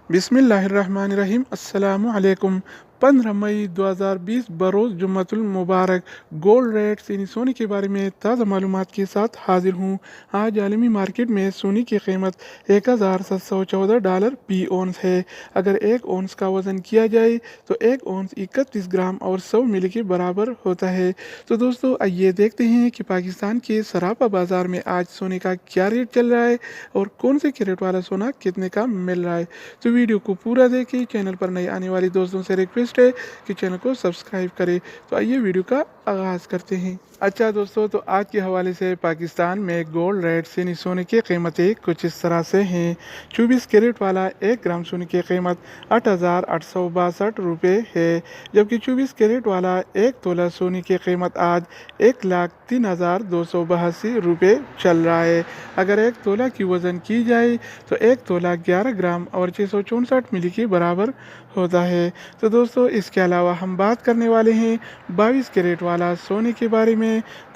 बिस्मिल्लाहिर्रहमानिर्रहीम। अस्सलामु अलैकुम। 15 मई 2020 बरोज़ जुम्मतुल मुबारक। गोल्ड रेट्स यानी सोने के बारे में ताज़ा मालूमात के साथ हाजिर हूँ। आज आलमी मार्केट में सोने की कीमत $1714 फी औंस है। अगर एक औंस का वज़न किया जाए तो एक औंस 31 ग्राम और 100 मिली के बराबर होता है। तो दोस्तों आइए देखते हैं कि पाकिस्तान के सराफा बाज़ार में आज सोने का क्या रेट चल रहा है और कौन से कैरेट वाला सोना कितने का मिल रहा है। तो वीडियो को पूरा देखें। चैनल पर नए आने वाले दोस्तों से रिक्वेस्ट है कि चैनल को सब्सक्राइब करें। तो आइए वीडियो का आगाज़ करते हैं। अच्छा दोस्तों, तो आज के हवाले से पाकिस्तान में गोल्ड रेट्स यानी सोने की कीमतें कुछ इस तरह से हैं। 24 कैरेट वाला 1 ग्राम सोने की कीमत 8,862 रुपये है, जबकि 24 कैरेट वाला 1 तोला सोने की कीमत आज 1,03,282 रुपये चल रहा है। अगर 1 तोला की वज़न की जाए तो 1 तोला 11 ग्राम और 664 मिली के बराबर होता है। तो दोस्तों इसके अलावा हम बात करने वाले हैं 22 कैरेट वाला सोने के बारे में।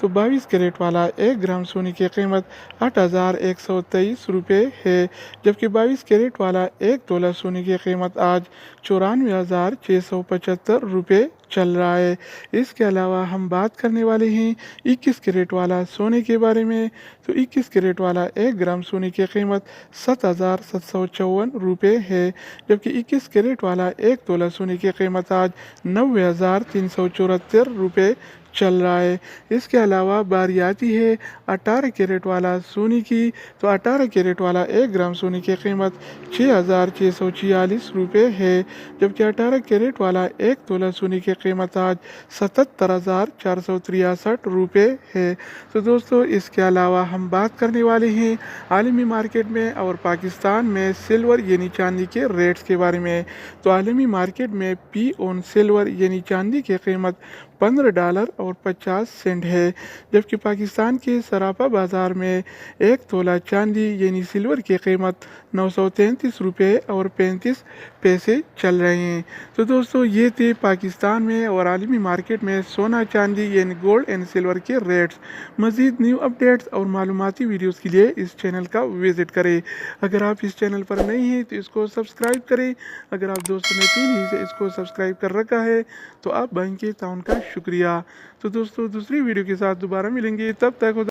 तो 22 कैरेट वाला 1 ग्राम सोने की कीमत 8,123 रुपये है, जबकि 22 कैरेट वाला 1 तोला सोने की कीमत आज 94,675 रुपये चल रहा है। इसके अलावा हम बात करने वाले हैं 21 कैरेट वाला सोने के बारे में। तो 21 कैरेट वाला 1 ग्राम सोने की कीमत 7,754 रुपये है, जबकि 21 कैरेट वाला 1 तोला सोने की कीमत आज 90,374 रुपये चल रहा है। इसके अलावा बारी आती है 18 कैरेट वाला सोने की। तो 18 कैरेट वाला 1 ग्राम सोने की कीमत 6,646 रुपये है, जबकि 18 कैरेट वाला 1 तोला सोने की कीमत आज 77,463 रुपये है। तो दोस्तों इसके अलावा हम बात करने वाले हैं आलमी मार्केट में और पाकिस्तान में सिल्वर यानी चांदी के रेट्स के बारे में। तो आलमी मार्केट में पी ऑन सिल्वर यानी चांदी की कीमत $15.50 है, जबकि पाकिस्तान के सराफा बाज़ार में 1 तोला चांदी यानी सिल्वर की कीमत 933 रुपये और 35 पैसे चल रहे हैं। तो दोस्तों ये थे पाकिस्तान में और आलमी मार्केट में सोना चांदी यानी गोल्ड एंड सिल्वर के रेट्स। मज़ीद न्यू अपडेट्स और मालूमाती वीडियोस के लिए इस चैनल का विज़िट करें। अगर आप इस चैनल पर नए हैं तो इसको सब्सक्राइब करें। अगर आप दोस्तों ने पहले ही से इसको सब्सक्राइब कर रखा है तो आप बैंक के ताउन का शुक्रिया। तो दोस्तों दूसरी वीडियो के साथ दोबारा मिलेंगे, तब तक